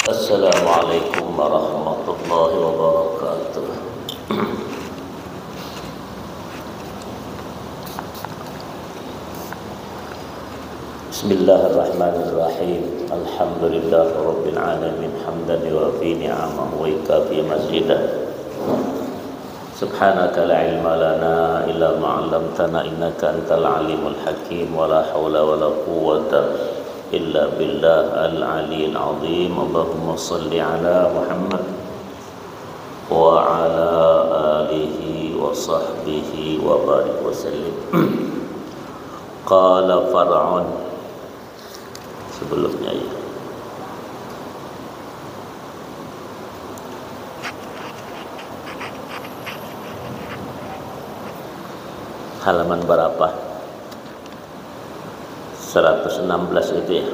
Assalamualaikum warahmatullahi wabarakatuh. Bismillahirrahmanirrahim. Alhamdulillah rabbil alamin hamdan yuwafi ni'amahu wa yukafi mazidah. Subhanaka la ilma lana illa ma 'allamtana innaka antal alimul hakim wa la haula wa la quwwata illa billah al-aliyyil azim. Allahumma salli ala Muhammad wa ala alihi wa sahbihi wa barik wa sallim. Qala far'un, sebelumnya ya, halaman berapa? 116 itu ya.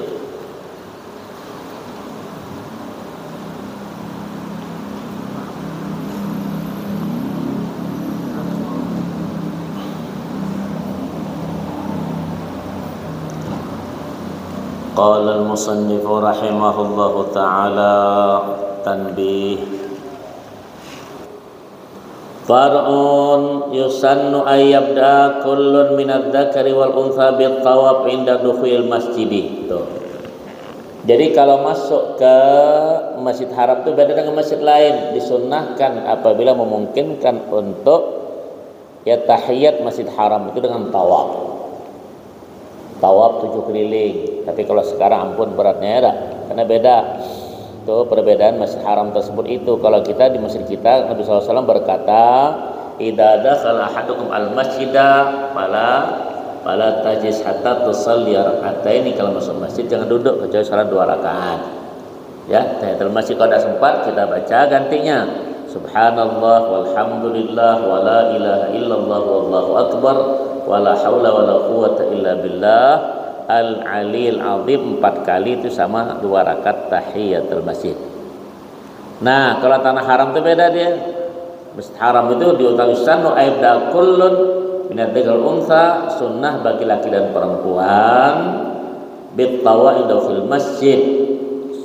Qala al-musannif rahimahullahu ta'ala, tanbih. Far'un yusannu ayyabda kullun minadz-dzakari wal untha bit tawaf inda dukhulil masjid. Jadi kalau masuk ke Masjid Haram itu beda dengan masjid lain. Disunnahkan apabila memungkinkan untuk ya tahiyat Masjid Haram itu dengan tawaf. Tawaf 7 keliling. Tapi kalau sekarang ampun beratnya ya, karena beda. Itu perbedaan Masjid Haram tersebut itu. Kalau kita di masjid kita, Nabi SAW berkata, idza dakhala ahadukum al-masjidah fala tajlis hatta tusalli rak'ataini. Kalau masuk masjid jangan duduk kecuali salat 2 rakaat. Ya, tahiyatul masjid kalau ada sempat kita baca gantinya. Subhanallah walhamdulillah wala ilaha illallah wallahu akbar wala haula wala quwwata illa billah al-aliyil azim 4 kali itu sama 2 rakaat tahiyatul masjid. Nah, kalau tanah haram itu beda dia. Masjid Haram itu diutamakan aibda kullun minadz-dzakar unsa, sunnah bagi laki dan perempuan bit tawaf fil masjid.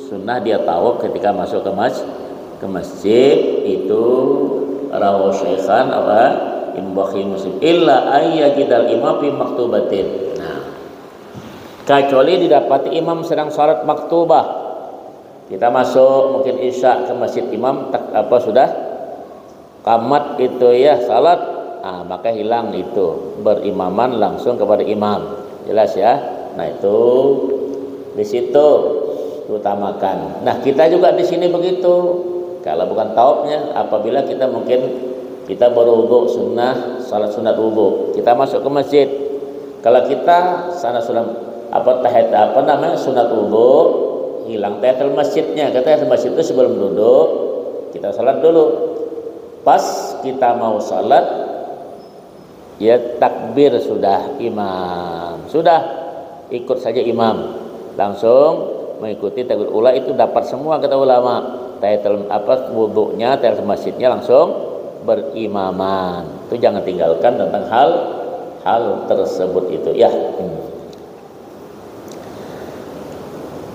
Sunnah dia tawaf ketika masuk ke masjid itu rawahu syaikhan apa Bukhari Muslim illa ayyakidal imam fi maktubatin. Kecuali didapati imam sedang salat maktubah. Kita masuk mungkin isya ke masjid, imam sudah qamat itu ya salat, maka hilang itu berimaman langsung kepada imam. Jelas ya? Nah, itu di situ utamakan. Nah, kita juga di sini begitu. Kalau bukan tawafnya, apabila kita berwudu sunnah, salat sunat wudu, kita masuk ke masjid. Kalau kita sana sudah sunat wudu, hilang tahiyatul masjidnya. Tahiyatul masjid itu sebelum duduk kita salat dulu. Pas kita mau salat ya takbir sudah imam, sudah ikut saja imam, langsung mengikuti takbir ula, itu dapat semua kata ulama. Tahiyatul wudunya, tahiyatul masjidnya langsung berimaman. Itu jangan tinggalkan tentang hal tersebut itu ya.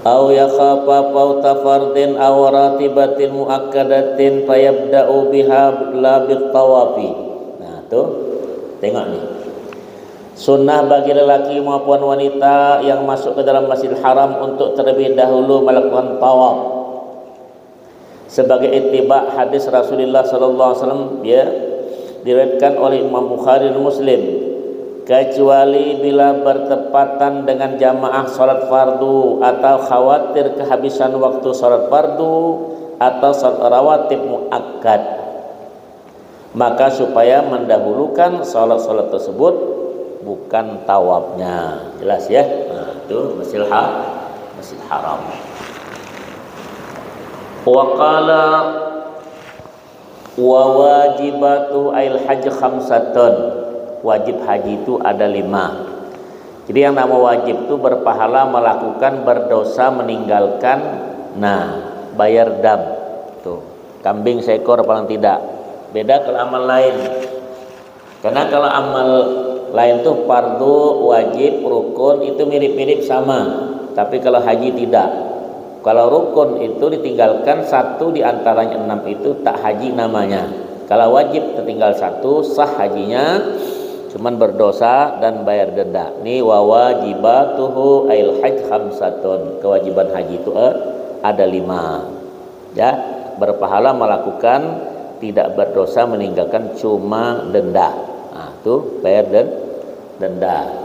Aw yakhafa fawta fardin aw ratibatin muakkadatin fayabda'u biha la bit tawafi. Nah, tuh tengok nih. Sunnah bagi lelaki maupun wanita yang masuk ke dalam Masjidil Haram untuk terlebih dahulu melakukan tawaf. Sebagai ittiba hadis Rasulullah sallallahu alaihi wasallam ya diriwayatkan oleh Imam Bukhari dan Muslim, kecuali bila bertepatan dengan jamaah salat fardu atau khawatir kehabisan waktu salat fardu atau salat rawatib muakkad, maka supaya mendahulukan salat-salat tersebut bukan tawafnya. Jelas ya? Nah, itu Masjid Haram. Wa qala wa wajibatu ail hajj khamsatun. Wajib haji itu ada 5. Jadi yang nama wajib itu berpahala melakukan, berdosa meninggalkan. Nah, bayar dam tuh, kambing seekor paling tidak. Beda kalau amal lain. Karena kalau amal lain tuh fardu, wajib, rukun itu mirip-mirip sama. Tapi kalau haji tidak. Kalau rukun itu ditinggalkan satu di antaranya 6 itu tak haji namanya. Kalau wajib tertinggal satu sah hajinya, cuman berdosa dan bayar denda. Ini wa wajibatuhu ail hajj khamsatun. Kewajiban haji itu ada 5. Ya, berpahala melakukan, tidak berdosa meninggalkan, cuma denda. Nah, itu bayar denda.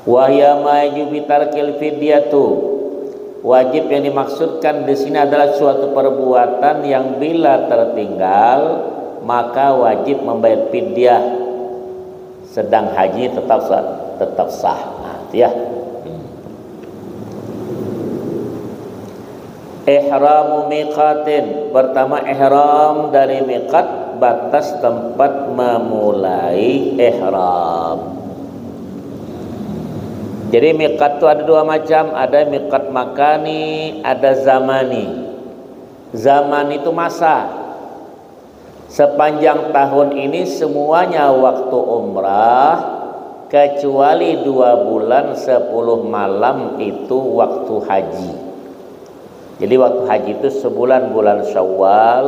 Wa ya ma yajibu tarkil fidyatu. Wajib yang dimaksudkan di sini adalah suatu perbuatan yang bila tertinggal maka wajib membayar fidyah. Sedang haji tetap sah. Nah, itu ya. Ihramu miqatin. Pertama ihram dari miqat, batas tempat memulai ihram. Jadi miqat itu ada 2 macam, ada miqat makani, ada zamani. Zaman itu masa. Sepanjang tahun ini semuanya waktu umrah, kecuali 2 bulan 10 malam itu waktu haji. Jadi waktu haji itu sebulan bulan Syawal,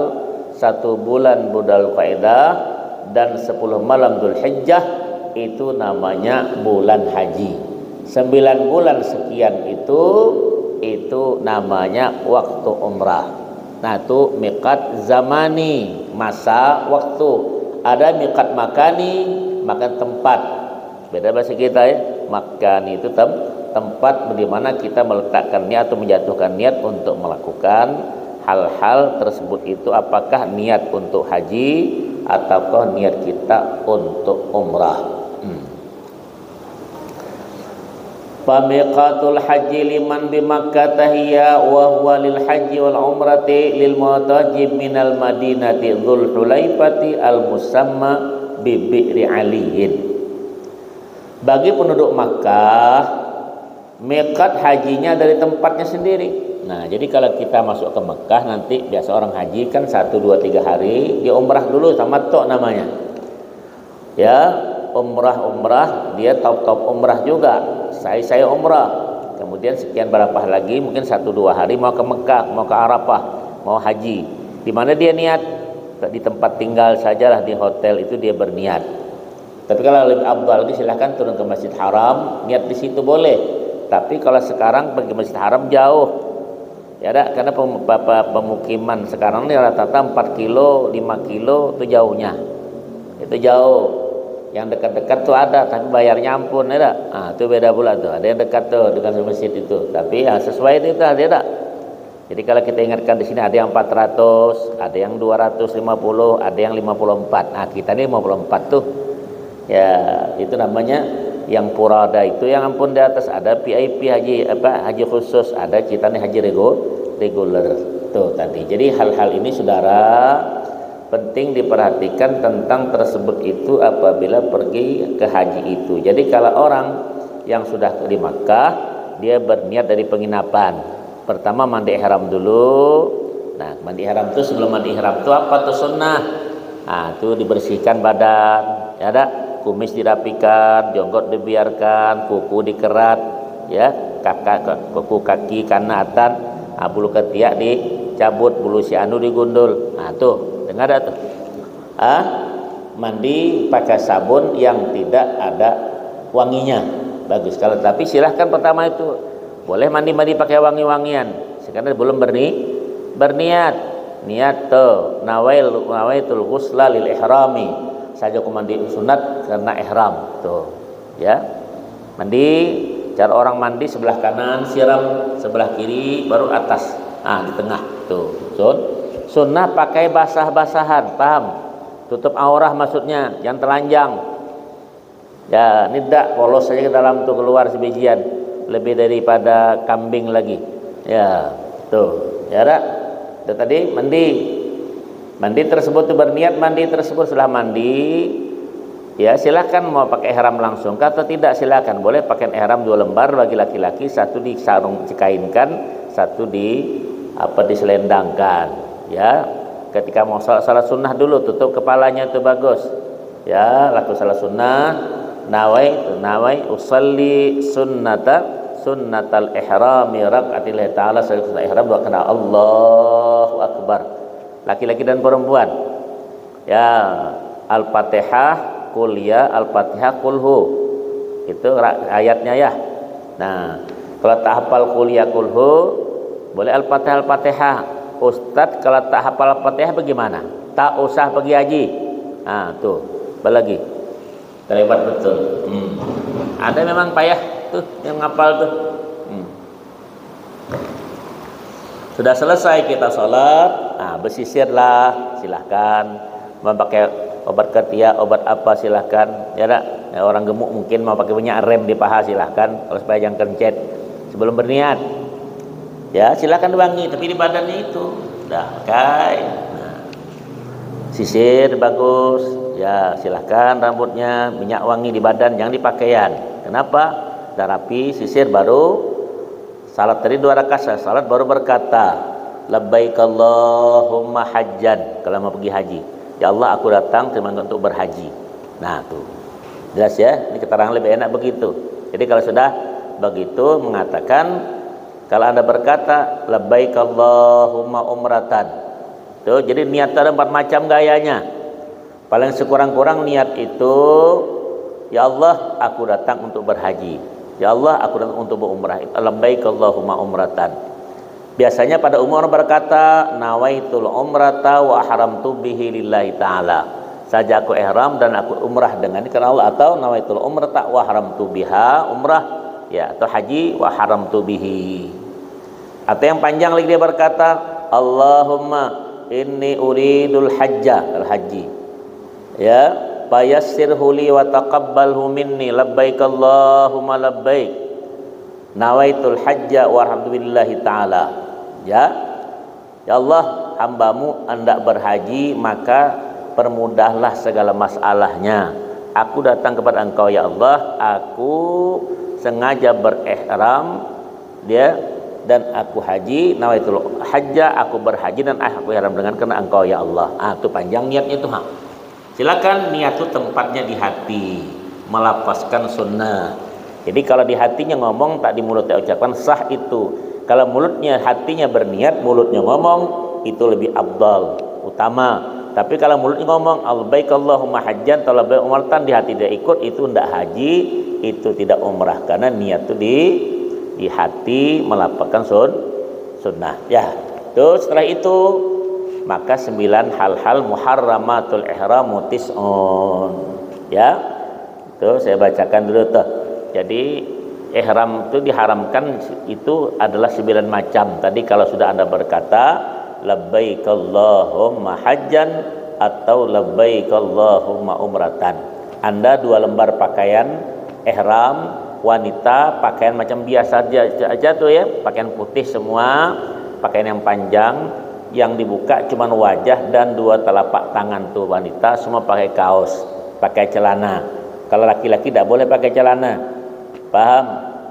1 bulan Dzul Qa'dah, dan 10 malam Dzulhijjah itu namanya bulan haji. 9 bulan sekian itu namanya waktu umrah. Nah, itu miqat zamani, masa waktu. Ada miqat makani, makan tempat. Beda bahasa kita ya. Makani itu tempat di mana kita meletakkan niat atau menjatuhkan niat untuk melakukan hal-hal tersebut. Itu apakah niat untuk haji ataukah niat kita untuk umrah. Famiqatul haji liman bi Makkah tahiyya wa huwa lil haji wal umrati lil mutajib minal madinati Dzul Hulaifati al musamma bi Bi'ri Aliyin. Bagi penduduk Makkah, miqat hajinya dari tempatnya sendiri. Nah, jadi kalau kita masuk ke Makkah nanti biasa orang haji kan 1, 2, 3 hari dia umrah dulu, tamattu namanya. Ya, umrah dia top umrah juga. Saya umrah, kemudian sekian berapa lagi, mungkin 1, 2 hari mau ke Mekah, mau ke Arafah, mau haji. Di mana dia niat? Di tempat tinggal sajalah, di hotel itu dia berniat. Tapi kalau lebih afdal lagi silahkan turun ke Masjid Haram, niat di situ boleh. Tapi kalau sekarang pergi Masjid Haram jauh, ya ada, karena pemukiman sekarang ini rata-rata 4 kilo, 5 kilo itu jauhnya, itu jauh. Yang dekat-dekat tuh ada, tapi bayarnya ampun, ya. Ah, itu beda pula tuh. Ada yang dekat tuh dengan masjid itu, tapi ya sesuai itu ada. Jadi kalau kita ingatkan di sini ada yang 400, ada yang 250, ada yang 54. Nah, kita ini 54 tuh. Ya, itu namanya yang purada itu yang ampun di atas, ada VIP haji khusus, ada kita nih haji reguler tuh tadi. Jadi hal-hal ini saudara penting diperhatikan tentang tersebut itu apabila pergi ke haji itu. Jadi kalau orang yang sudah di Makkah, dia berniat dari penginapan. Pertama mandi ihram dulu. Nah, mandi ihram itu, sebelum mandi ihram itu apa tuh sunnah? Nah, itu dibersihkan badan, ya ada, kumis dirapikan, jenggot dibiarkan, kuku dikerat, ya, kuku kaki kanatan, bulu ketiak dicabut, bulu si anu digundul. Nah, tuh dengar tuh, mandi pakai sabun yang tidak ada wanginya, bagus. Kalau tapi silahkan pertama itu boleh mandi pakai wangi-wangian. Sekarang belum berniat, niat tuh nawaitul ghusla lil ihrami, saja aku mandi sunat karena ihram tuh, ya. Mandi, cara orang mandi sebelah kanan siram, sebelah kiri baru atas, di tengah tuh. Sunnah pakai basah-basahan, paham? Tutup aurah maksudnya, jangan telanjang. Ya, ini tidak polos saja ke dalam tuh, keluar sebijian, lebih daripada kambing lagi. Ya, tuh. Ya, itu tadi mandi tersebut tuh berniat mandi tersebut. Setelah mandi, ya silakan mau pakai ihram langsung atau tidak silakan. Boleh pakai ihram 2 lembar bagi laki-laki, 1 disarung dikainkan, 1 diselendangkan. Ya, ketika mau salat sunnah dulu tutup kepalanya itu bagus. Ya, laku salat sunnah, nawai usalli sunnata sunnatal ihrami raq'atil ta'ala sunnatul ihram dua kena Allahu akbar. Laki-laki dan perempuan. Ya, Al-Fatihah, Qul ya, Al-Fatihah, Qul hu. Itu ayatnya ya. Nah, kalau tak hafal Qul ya, Qul hu, boleh Al-Fatihah, Al-Fatihah. Ustadz kalau tak hafal Al-Fatihah bagaimana? Tak usah pergi haji. Nah, tuh, lagi. Terlibat betul. Ada memang payah tuh yang ngapal tuh. Sudah selesai kita sholat, nah bersisirlah, silahkan. Mau pakai obat ketiak, obat apa silahkan. Ya, ya, orang gemuk mungkin mau pakai minyak rem di paha silahkan, kalau supaya jangan kencet sebelum berniat. Ya silahkan wangi, tapi di badannya itu udah pakai. Nah, sisir bagus, ya silahkan rambutnya minyak wangi di badan, jangan di pakaian. Kenapa? Udah rapi, sisir baru. Salat tadi 2 rakaat, salat baru berkata labbaik Allahumma hajjan kalau mau pergi haji. Ya Allah, aku datang cuma untuk berhaji. Nah, tuh. Jelas ya? Ini keterangan lebih enak begitu. Jadi kalau sudah begitu mengatakan kalau Anda berkata labbaik Allahumma umratan. Tuh, jadi niat ada 4 macam gayanya. Paling sekurang-kurang niat itu ya Allah, aku datang untuk berhaji. Ya Allah, aku datang untuk berumrah. Labbaik Allahumma umratan. Biasanya pada umur berkata nawaitul umrata wa haramtu bihi lillahi ta'ala. Saja aku ihram dan aku umrah dengan karena Allah, atau nawaitul umrata wa haramtu biha umrah, ya, atau haji wa haramtu bihi. Atau yang panjang lagi dia berkata Allahumma inni uridul hajja, al-haji. Ya, fayassirhu li wa taqabbalhu minni labbaik Allahumma labbaik. Nawaitul hajja wa alhamdulillahi ta'ala. Ya, ya Allah, hambamu hendak berhaji, maka permudahlah segala masalahnya. Aku datang kepada engkau ya Allah, aku sengaja berihram dia dan aku haji, nawaitul hajja, aku berhaji dan aku ihram dengan karena engkau ya Allah. Itu panjang niatnya itu. Silakan niat itu tempatnya di hati, melafazkan sunnah. Jadi kalau di hatinya ngomong, tak di mulutnya ucapan, sah itu. Kalau mulutnya, hatinya berniat, mulutnya ngomong, itu lebih afdal, utama. Tapi kalau mulutnya ngomong labbaik Allahumma hajjan atau labbaik umratan, di hati dia ikut, itu tidak haji, itu tidak umrah, karena niat itu di hati melafazkan sunnah. Ya, terus setelah itu maka 9 hal-hal muharramatul ihram mutis'un. Ya, tuh saya bacakan dulu tuh. Jadi ihram itu diharamkan itu adalah 9 macam. Tadi kalau sudah Anda berkata labbaik Allahumma hajjan atau labbaik Allahumma umratan, Anda 2 lembar pakaian ihram, wanita pakaian macam biasa aja tuh ya, pakaian putih semua, pakaian yang panjang, yang dibuka cuman wajah dan 2 telapak tangan tuh wanita, semua pakai kaos, pakai celana. Kalau laki-laki tidak boleh pakai celana. Paham?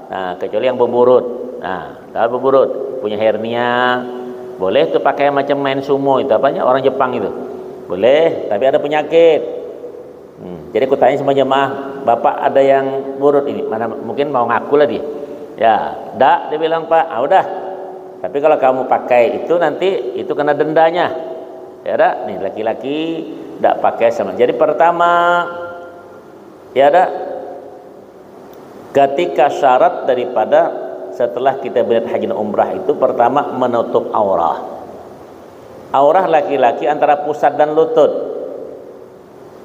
Nah, kecuali yang berburut. Nah, kalau berburut punya hernia, boleh tuh pakai macam main sumo itu apanya orang Jepang itu. Boleh, tapi ada penyakit. Jadi aku tanya sama jemaah, Bapak ada yang burut ini? Mana mungkin mau ngaku lah dia. Ya, dak dia bilang, Pak. Udah. Tapi kalau kamu pakai itu nanti itu kena dendanya. Ya dak, nih laki-laki dak pakai sama. Jadi pertama ya dak, ketika syarat daripada setelah kita berniat haji dan umrah itu pertama menutup aurah. Aurah laki-laki antara pusat dan lutut.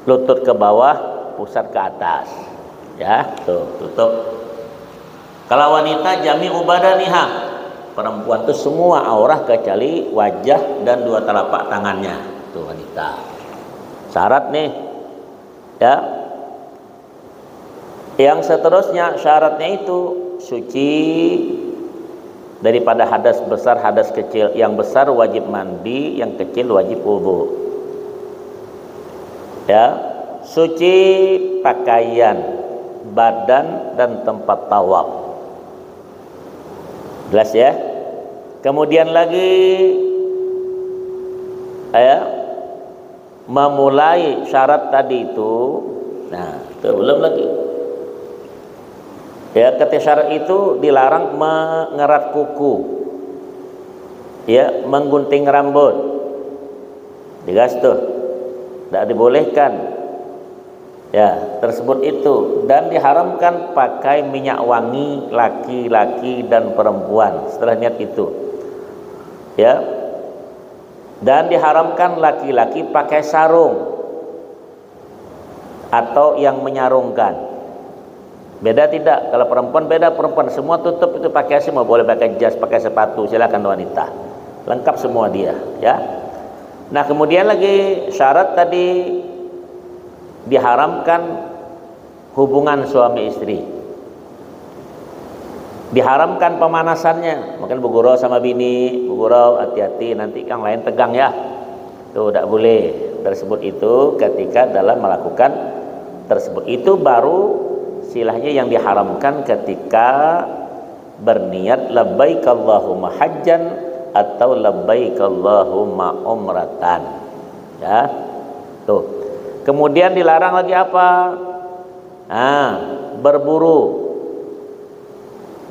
Lutut ke bawah, pusat ke atas. Ya, tuh, tutup. Kalau wanita jami'u badaniha. Perempuan itu semua aurah kecuali wajah dan 2 telapak tangannya. Tuh wanita. Syarat nih. Ya. Yang seterusnya syaratnya itu suci daripada hadas besar, hadas kecil. Yang besar wajib mandi, yang kecil wajib wudu. Ya, suci pakaian, badan dan tempat tawaf. Jelas ya. Kemudian lagi memulai syarat tadi itu. Nah, itu belum lagi. Ya, ketika syarat itu dilarang mengerat kuku, ya, menggunting rambut, digas tuh, tidak dibolehkan, ya, tersebut itu. Dan diharamkan pakai minyak wangi laki-laki dan perempuan setelah niat itu, ya. Dan diharamkan laki-laki pakai sarung atau yang menyarungkan. Beda tidak, kalau perempuan beda, perempuan semua tutup itu pakai semua, boleh pakai jas, pakai sepatu, silakan wanita, lengkap semua dia, ya. Nah, kemudian lagi syarat tadi diharamkan hubungan suami istri, diharamkan pemanasannya, mungkin bergurau sama bini, bergurau, hati-hati nanti yang lain tegang ya, tuh tidak boleh tersebut itu ketika dalam melakukan tersebut. Itu baru istilahnya yang diharamkan ketika berniat labbaik Allahumma hajjan atau labbaik Allahumma umratan, ya. Tuh. Kemudian dilarang lagi apa? Berburu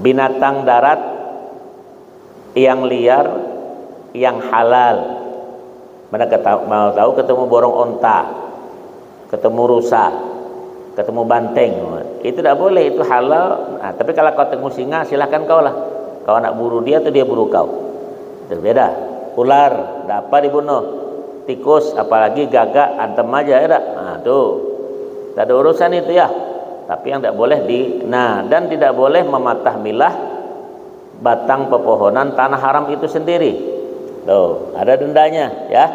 binatang darat yang liar, yang halal. Mana mau tahu ketemu borong onta, ketemu rusa, ketemu banteng, itu tidak boleh, itu halal. Nah, tapi kalau kau ketemu singa, silahkan kau lah. Kau nak buru dia atau dia buru kau, itu beda. Ular, tidak apa dibunuh. Tikus, apalagi gagak, antem aja ya tak? Nah, tuh, tidak ada urusan itu ya. Tapi yang tidak boleh dan tidak boleh mematah milah batang pepohonan tanah haram itu sendiri. Tuh, ada dendanya ya.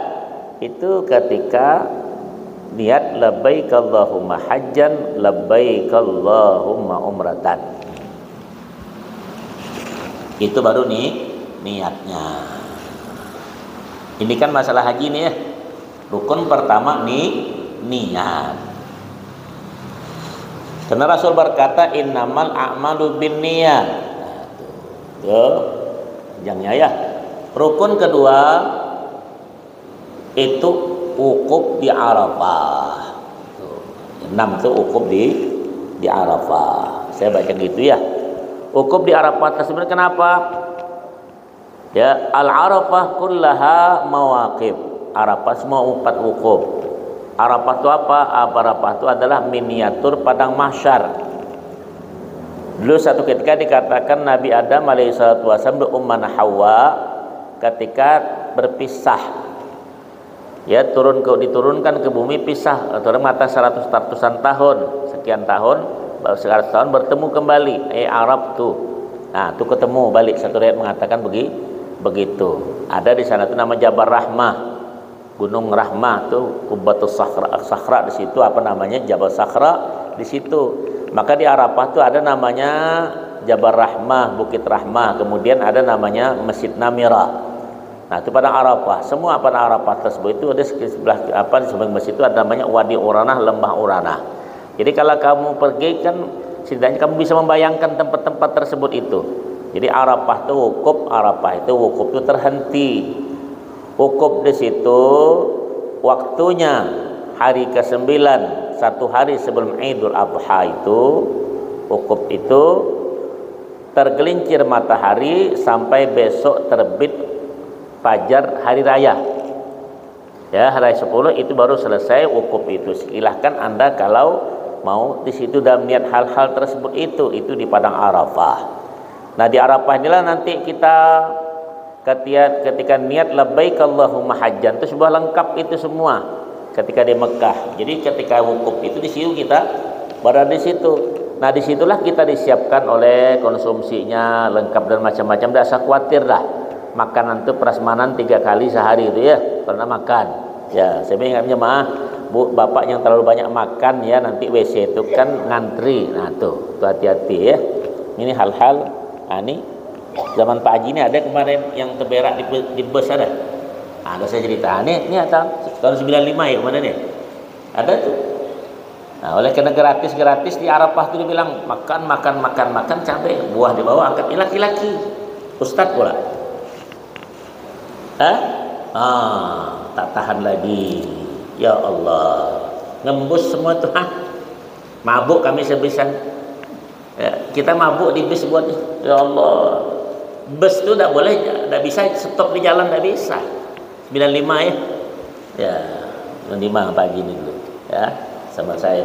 Itu ketika niat labbaik Allahumma hajjan labbaik Allahumma umratan. Itu baru nih niatnya. Ini kan masalah haji nih ya. Rukun pertama nih niat. Karena Rasul berkata innamal a'malu binniyat. Tuh, jangan ya. Rukun kedua itu wukuf di Arafah. 6 itu wukuf di Arafah. Saya baca gitu ya. Wukuf di Arafah tersebut kenapa? Ya, al-Arafah kullaha mawaqif. Arafah semua 4 wukuf. Arafah itu apa? Arafah itu adalah miniatur padang mahsyar. Dulu satu ketika dikatakan Nabi Adam alaihissalatu wassalam dan Ummah Hawa ketika berpisah, ya, diturunkan ke bumi, pisah turun mata 100-an tahun, sekian tahun, baru 100 tahun bertemu kembali. Arab tuh, nah tuh ketemu balik. Satu riwayat mengatakan begitu. Ada di sana tuh nama Jabal Rahmah, Gunung Rahmah tuh, Qubbatus Sakhra di situ, apa namanya, Jabal Sakhra di situ. Maka di Arafah tuh ada namanya Jabal Rahmah, Bukit Rahmah, kemudian ada namanya Masjid Namira. Nah, itu pada Arafah. Semua pada Arafah tersebut itu ada sebelah di sebelah masjid itu ada namanya Wadi Uranah, Lembah Uranah. Jadi kalau kamu pergi kan setidaknya kamu bisa membayangkan tempat-tempat tersebut itu. Jadi Arafah itu wukuf itu terhenti. Wukuf di situ waktunya hari ke-9, 1 hari sebelum Idul Adha itu wukuf itu tergelincir matahari sampai besok terbit fajar hari raya. Ya, hari 10 itu baru selesai wukuf itu. Silahkan Anda kalau mau di situ dalam niat hal-hal tersebut itu di padang Arafah. Nah, di Arafah inilah nanti kita ketika niat labbaik Allahumma hajjan itu sebuah lengkap itu semua ketika di Mekah. Jadi ketika wukuf itu di situ kita berada di situ. Nah, disitulah kita disiapkan oleh konsumsinya lengkap dan macam-macam. Tidak usah khawatir lah. Makanan itu prasmanan 3 kali sehari itu ya, pernah makan. Ya, saya ingatnya Bu, bapak yang terlalu banyak makan ya nanti WC itu kan ngantri. Nah, tuh hati-hati ya. Ini hal-hal ini zaman Pak Haji ini ada kemarin yang terberak di bus ada. Ada saya cerita. Ini tahun 95 ya kemana nih? Ada tuh. Nah, oleh karena gratis di Arafah itu dibilang makan cabai, buah dibawa angkat laki-laki. Ustadz pula. Tak tahan lagi. Ya Allah, ngembus semua tuh. Mabuk kami sebisa. Ya, kita mabuk di bis buat, ya Allah, bus itu tidak boleh, tidak bisa stop di jalan, tidak bisa. 95 ya, ya 95 pagi ini dulu, ya sama saya.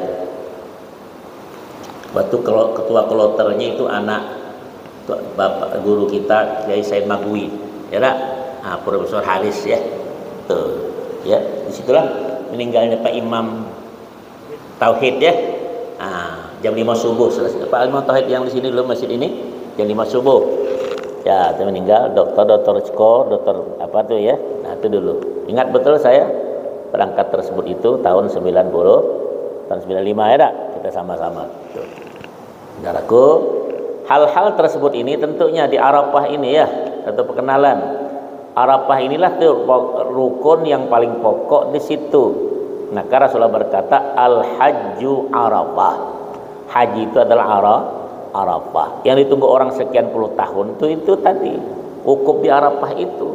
Waktu ketua kloternya itu anak bapak guru kita Kiai Said Magui, ya tak? Nah, Profesor Haris ya, tuh, ya disitulah meninggalnya Pak Imam Tauhid ya. Nah, jam 5 subuh selesai. Pak Imam Tauhid yang di sini dulu masjid ini jam 5 subuh. Ya, dia meninggal, dokter Ceko, dokter apa tuh ya. Nah, itu dulu. Ingat betul saya berangkat tersebut itu tahun 90, tahun 95 ya tak? Kita sama-sama. Tuh. Saudaraku, hal-hal tersebut ini tentunya di Arafah ini ya, atau perkenalan. Arafah inilah tuh rukun yang paling pokok di situ. Nah, karena Rasulullah berkata al-hajju Arafah. Haji itu adalah Arafah. Yang ditunggu orang sekian puluh tahun itu tadi wukuf di Arafah itu.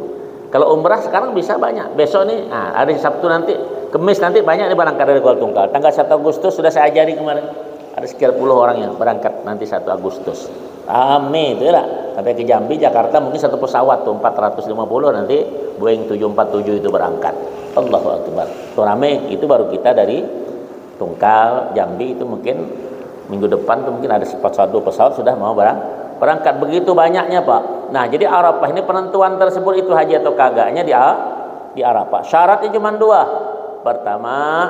Kalau umrah sekarang bisa banyak. Besok nih, hari Sabtu nanti, Kemis nanti banyak nih berangkat dari Kuala Tungkal. Tanggal 1 Agustus sudah saya ajari kemarin. Ada sekian puluh orang yang berangkat nanti 1 Agustus. Rame itu ya. Sampai ke Jambi, Jakarta mungkin satu pesawat tuh 450 nanti Boeing 747 itu berangkat. Allahu Akbar. Itu rame, itu baru kita dari Tungkal, Jambi itu mungkin minggu depan tuh mungkin ada satu pesawat sudah mau berangkat. Begitu banyaknya Pak. Nah, jadi Arafah ini penentuan tersebut itu haji atau kagaknya di Arafah. Syaratnya cuma 2. Pertama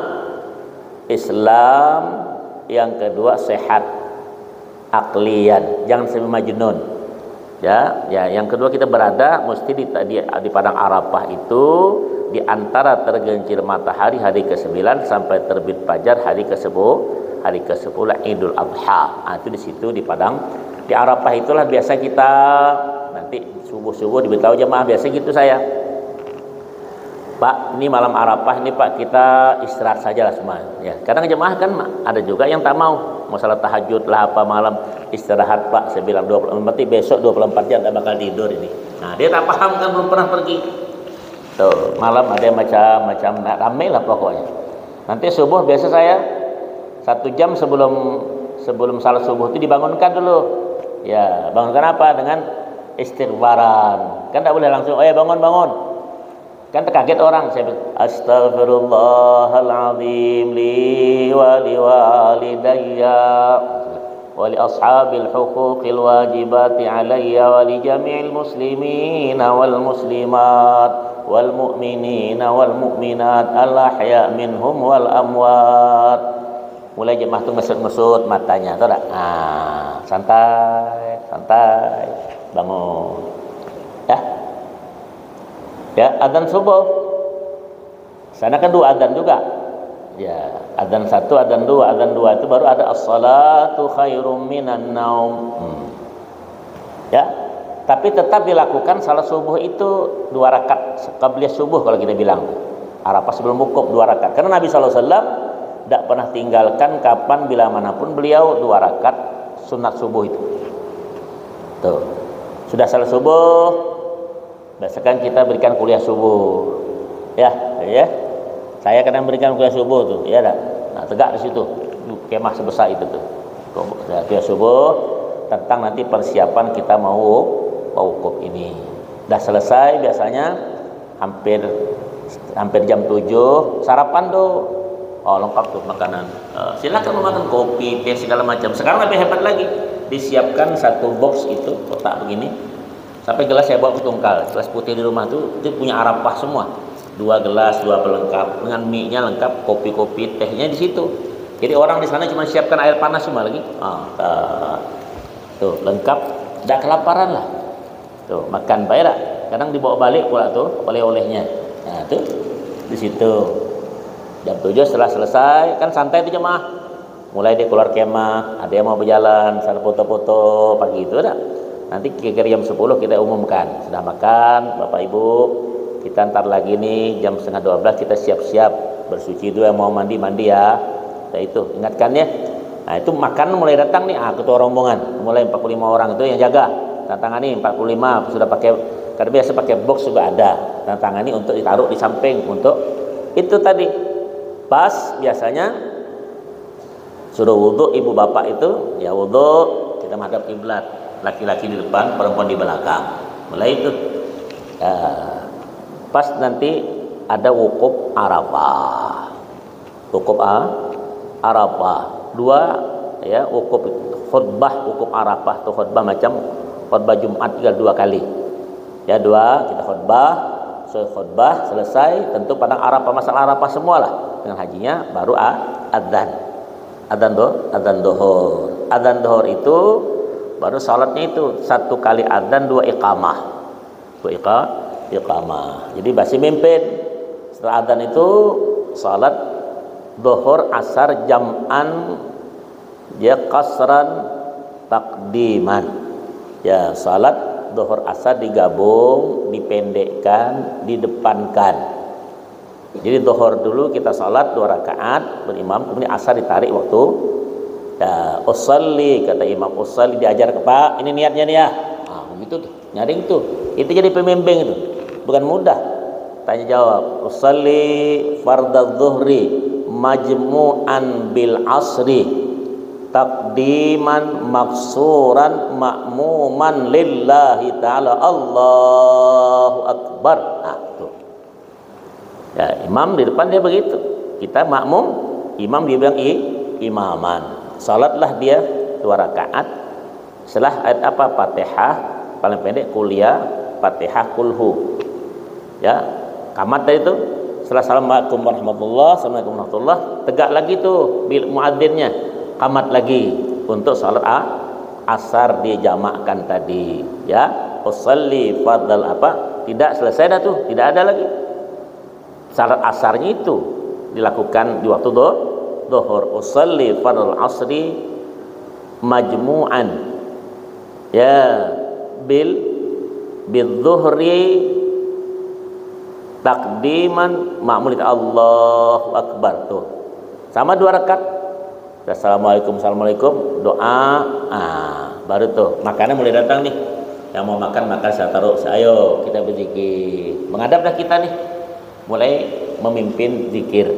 Islam, yang kedua sehat aklian, jangan semi majnun. Ya, yang kedua kita berada mesti di padang Arafah itu di antara tergelincir matahari hari ke-9 sampai terbit fajar hari ke-10 Idul Adha. Nah, itu di situ di padang di Arafah itulah biasa kita nanti subuh diberitahu jemaah, biasa gitu saya. Pak, ini malam Arafah ini Pak, kita istirahat saja lah semua. Ya, kadang jemaah kan ada juga yang tak mau salat tahajud lah apa malam istirahat Pak. Saya bilang 20, berarti besok 24 jam tak bakal tidur ini. Nah, dia tak paham kan, belum pernah pergi. Tuh, malam ada macam-macam ramai lah pokoknya. Nanti subuh biasa saya 1 jam sebelum salat subuh itu dibangunkan dulu. Ya, bangunkan apa? Dengan istighfaran. Kan tak boleh langsung, bangun. Kan terkaget orang. Saya bilang astaghfirullahaladzim li wa liwalidayya wa li ashabil huquqil wajibati alayya wa li jami'il muslimina wal muslimat wal mu'minina wal mu'minat al ahya minhum wal amwat. Mulai jemaah tu mesut-mesut matanya, tahu tak? Santai bangun. Ya, adzan subuh. Sana kan 2 adzan juga. Ya, adzan 1, adzan 2 itu baru ada as-salatu khairum minan naum. Ya, tapi tetap dilakukan salat subuh itu 2 rakaat qabliyah subuh kalau kita bilang. Arafah sebelum wukuf 2 rakaat. Karena Nabi sallallahu alaihi wasallam tidak pernah tinggalkan kapan bila manapun beliau 2 rakaat sunat subuh itu. Tuh. Sudah salat subuh, biasakan kita berikan kuliah subuh. Ya. Saya kadang berikan kuliah subuh tuh, ya dah. Nah, tegak di situ. Kemah sebesar itu tuh. Kuliah subuh tentang nanti persiapan kita mau wukuf ini. Dah selesai biasanya hampir jam 7 sarapan tuh. Lengkap tuh makanan. Silakan makan kopi, teh segala macam. Sekarang lebih hebat lagi. Disiapkan 1 box itu kotak begini. Sampai gelas saya bawa ke Tungkal. Gelas putih di rumah tuh itu punya Arafah semua. 2 gelas, 2 pelengkap dengan mie-nya lengkap, kopi-kopi, tehnya di situ. Jadi orang di sana cuma siapkan air panas cuma lagi. Tuh lengkap, tidak kelaparan lah. Tuh makan bayar. Kadang dibawa balik pula tuh oleh-olehnya. Nah, tuh di situ. Jam 7 setelah selesai kan santai tuh jemaah. Mulai dia keluar kemah, ada yang mau berjalan, sana foto-foto pagi itu dah. Nanti kira-kira jam 10 kita umumkan sudah makan Bapak Ibu, kita ntar lagi nih jam 11:30 kita siap-siap bersuci dulu, yang mau mandi ya. Nah, itu ingatkan ya. Nah, itu makan mulai datang nih ketua rombongan mulai 45 orang itu yang jaga. Tantangani 45 sudah pakai, karena biasa pakai box juga ada. Tantangani untuk ditaruh di samping untuk itu tadi. Pas biasanya suruh wudhu ibu bapak itu ya wudhu, kita menghadap kiblat, laki-laki di depan, perempuan di belakang. Mulai itu pas nanti ada wukuf Arafah. Wukuf Arafah. Dua ya, wukuf wukuf Arafah tuh khutbah macam khutbah Jumat tinggal 2 kali. Ya, 2 kita khutbah selesai, tentu padang Arafah, masalah Arafah semualah dengan hajinya, baru adzan dohor itu baru salatnya itu 1 kali adzan 2 iqamah. Jadi masih mimpin. Setelah adzan itu salat dohor asar jam'an ya qasran takdiman. Ya, salat dohor asar digabung, dipendekkan, didepankan. Jadi dohor dulu kita salat 2 rakaat berimam, kemudian asar ditarik waktu. Ya, usalli kata imam, usalli diajar ke Pak, ini niatnya nih ya. Begitu tuh, nyaring tuh. Itu jadi pembimbing itu. Bukan mudah. Tanya jawab, usalli fardadz zuhri majmu'an bil asri takdiman maksuran ma'muman lillahi ta'ala Allahu akbar. Tuh. Ya, imam di depan dia begitu, kita makmum, imam dia bilang imaman. Salatlah dia 2 rakaat. Setelah ayat apa? Fatihah paling pendek, kuliah, Fatihah, kulhu. Ya, kamat tadi itu. Setelah assalamualaikum warahmatullah, assalamualaikum warahmatullah, tegak lagi tuh bil muadzinnya, qamat lagi untuk salat asar dijamakkan tadi. Ya, usalli fardal apa? Tidak selesai dah tuh, tidak ada lagi. Salat asarnya itu dilakukan di waktu dohor. Usalli fardal asri majmu'an ya bil zuhri takdiman ma'mulit Allahu akbar. Tuh sama 2 rakaat. Assalamualaikum doa, baru tuh makanan mulai datang nih. Yang mau makan saya taruh, ayo kita berzikir. Menghadaplah kita nih, mulai memimpin zikir.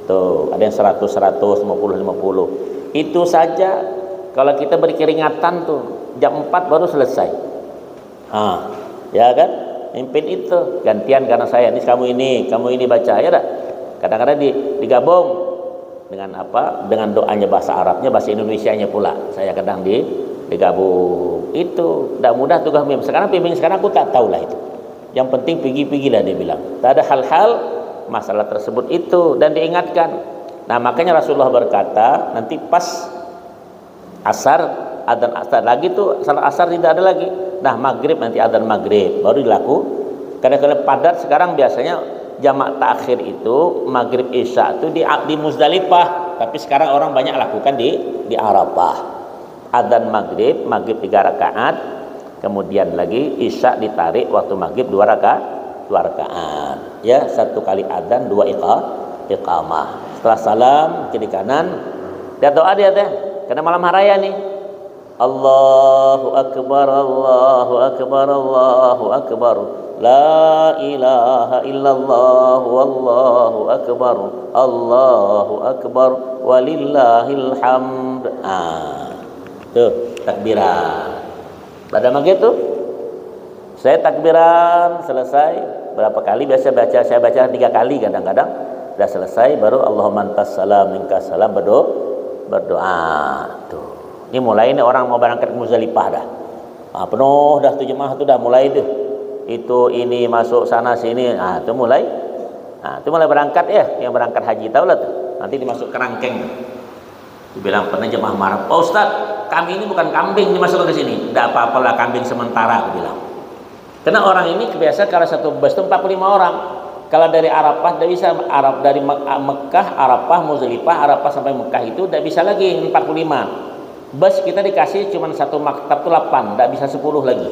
Tuh ada yang 100, 50. Itu saja kalau kita beri keringatan tuh jam 4 baru selesai. Ya kan? Mimpin itu gantian karena saya ini kamu ini baca ya dah. Kadang-kadang digabung dengan apa? Dengan doanya bahasa Arabnya, bahasa Indonesianya pula. Saya kadang digabung. Itu tidak mudah tugas mimpin. Sekarang aku tak tahu lah itu. Yang penting pergi-pergilah dia bilang. Tak ada hal-hal masalah tersebut itu dan diingatkan. Nah, makanya Rasulullah berkata, nanti pas asar, adzan asar lagi tuh, salat asar tidak ada lagi. Nah, maghrib nanti adzan maghrib baru dilaku. Kadang-kadang padat sekarang biasanya jamak takhir itu maghrib isya itu di Muzdalifah, tapi sekarang orang banyak lakukan di Arafah. Adzan maghrib 3 rakaat, kemudian lagi isya ditarik waktu maghrib 2 rakaat. Ya, 1 kali adzan 2 iqamah. Setelah salam kiri kanan dia doa dia teh karena malam haraya nih. Allahu akbar, Allahu akbar, Allahu akbar, la ilaha illallah, wallahu akbar, Allahu akbar, walillahil hamd. Tuh takbiran. Pada maghrib tuh saya takbiran selesai berapa kali? Saya baca 3 kali kadang-kadang. Sudah selesai baru Allahumma antas salam minkas salam berdoa. Tuh. Ini mulai nih orang mau berangkat ke Muzdalifah dah. Penuh dah tuh jemaah tuh dah mulai tuh. Itu ini masuk sana sini. Itu mulai. Itu mulai berangkat ya, yang berangkat haji tahu lah tuh. Nanti dimasuk kerangkeng tuh. Dibilang pernah jemaah marah, "Pak Ustaz, kami ini bukan kambing dimasukkan ke sini." "Enggak apa-apalah, kambing sementara," aku bilang. Karena orang ini kebiasa kalau satu bus itu 45 orang. Kalau dari Arafah tidak bisa, dari Mekah, Arafah, Muzdalifah, Arafah sampai Mekah itu tidak bisa lagi 45. Bus kita dikasih cuma 1 maktab itu 8, tidak bisa 10 lagi.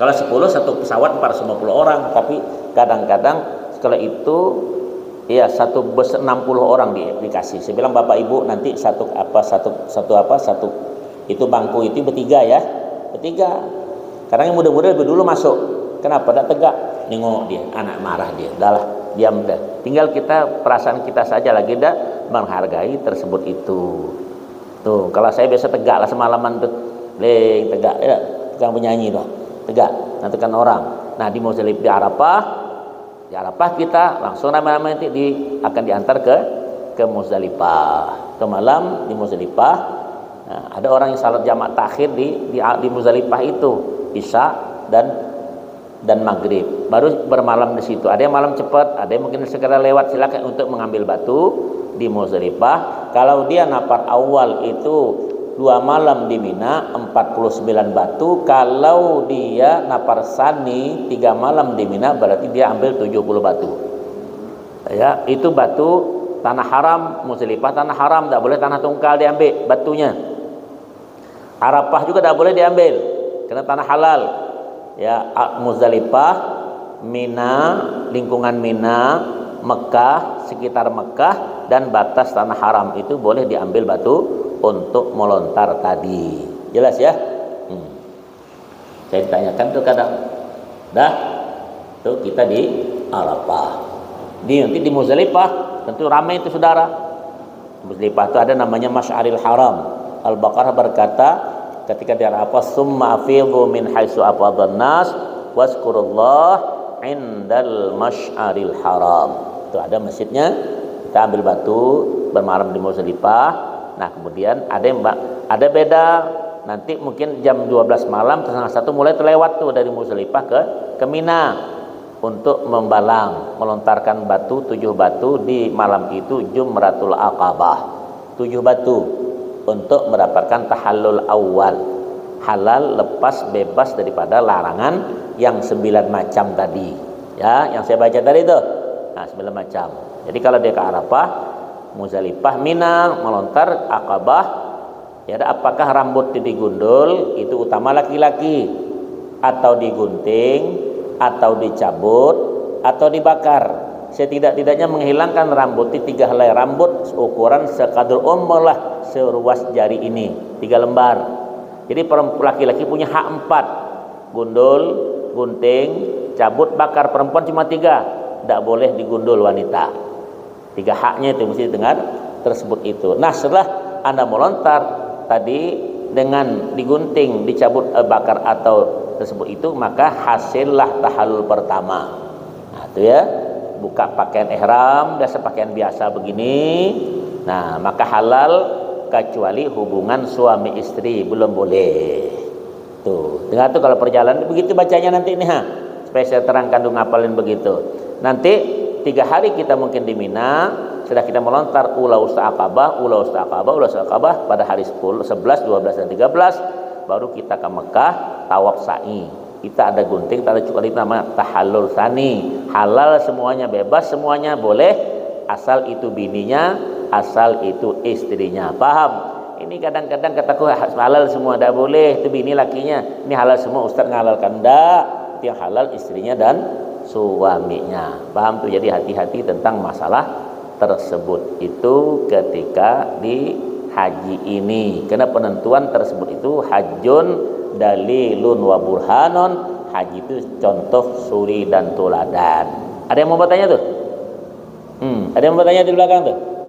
Kalau 10 satu pesawat 450 orang, tapi kadang-kadang kalau itu ya 1 bus 60 orang dikasih. Saya bilang Bapak Ibu nanti satu itu bangku itu bertiga ya, bertiga. Karena yang muda-muda lebih dulu masuk. Kenapa? Tidak tegak. Nengok dia, anak marah dia. Udahlah, diam dah. Tinggal kita perasaan kita saja lagi dah menghargai tersebut itu. Tuh, kalau saya biasa tegak lah semalaman tuh. Leng tegak ya, tukang penyanyi tuh. Tegak, nantikan orang. Nah, di Muzdalifah di Arafah kita langsung nama-nama nanti akan diantar ke Muzdalifah. Ke malam di Muzdalifah. Nah, ada orang yang salat jamak takhir di Muzdalifah itu, Isya dan maghrib, baru bermalam di situ. Ada yang malam cepat, ada yang mungkin sekedar lewat, silakan untuk mengambil batu di Muzdalifah. Kalau dia nafar awal itu 2 malam di Mina 49 batu. Kalau dia nafar sani 3 malam di Mina berarti dia ambil 70 batu. Ya, itu batu tanah haram. Muzdalifah tanah haram, tidak boleh tanah tungkal diambil batunya. Arafah juga tidak boleh diambil karena tanah halal. Ya, Muzdalifah, Mina, lingkungan Mina, Mekah, sekitar Mekah dan batas tanah haram itu boleh diambil batu untuk melontar tadi. Jelas ya? Saya ditanyakan tuh kadang, dah tuh kita di Arafah. Nanti di Muzdalifah tentu ramai itu saudara. Muzdalifah itu ada namanya Masy'aril Haram. Al-Baqarah berkata ketika di Arafah, summa afidhu min haitsu afadhan nas wazkurullah indal masy'aril haram. Itu ada masjidnya, kita ambil batu bermalam di Muzdalifah. Nah, kemudian ada beda, nanti mungkin jam 12 malam setengah 1 mulai terlewat tuh dari Muzdalifah ke Mina untuk membalang, melontarkan batu 7 batu di malam itu Jumratul Aqabah. 7 batu untuk mendapatkan tahallul awal, halal lepas bebas daripada larangan yang 9 macam tadi. Ya, yang saya baca tadi itu. Nah, 9 macam. Jadi kalau dia ke Arafah, Muzdalifah, Mina, melontar Aqabah, ya, apakah rambut digundul itu utama laki-laki, atau digunting, atau dicabut, atau dibakar. Setidak-tidaknya menghilangkan rambut di 3 helai rambut ukuran sekadar lah seruas jari ini, 3 lembar. Jadi laki-laki punya hak 4, gundul, gunting, cabut, bakar. Perempuan cuma 3, tidak boleh digundul wanita. 3 haknya itu mesti dengar tersebut itu. Nah, setelah Anda melontar tadi dengan digunting, dicabut, bakar atau tersebut itu, maka hasillah tahallul pertama. Nah, itu ya, buka pakaian ihram, biasa pakaian biasa begini. Nah, maka halal kecuali hubungan suami istri belum boleh. Tuh, dengar tuh kalau perjalanan begitu bacanya nanti ini supaya saya terangkan dulu ngapalin begitu. Nanti 3 hari kita mungkin di Mina, sudah kita melontar ula usta Aqabah pada hari 10, 11, 12 dan 13, baru kita ke Mekah tawaf sa'i. Kita ada gunting, tak ada cukup nama tahallul sani. Halal semuanya, bebas semuanya, boleh asal itu bininya, asal itu istrinya. Paham? Ini kadang-kadang kataku halal semua, tidak boleh, itu bini lakinya. Ini halal semua, ustaz ngalalkan, tidak. Itu yang halal istrinya dan suaminya. Paham tuh? Jadi hati-hati tentang masalah tersebut itu ketika di haji ini. Karena penentuan tersebut itu hajjun dalilun wa burhanun. Haji itu contoh suri dan tuladan. Ada yang mau bertanya tuh? Ada yang mau bertanya di belakang tuh?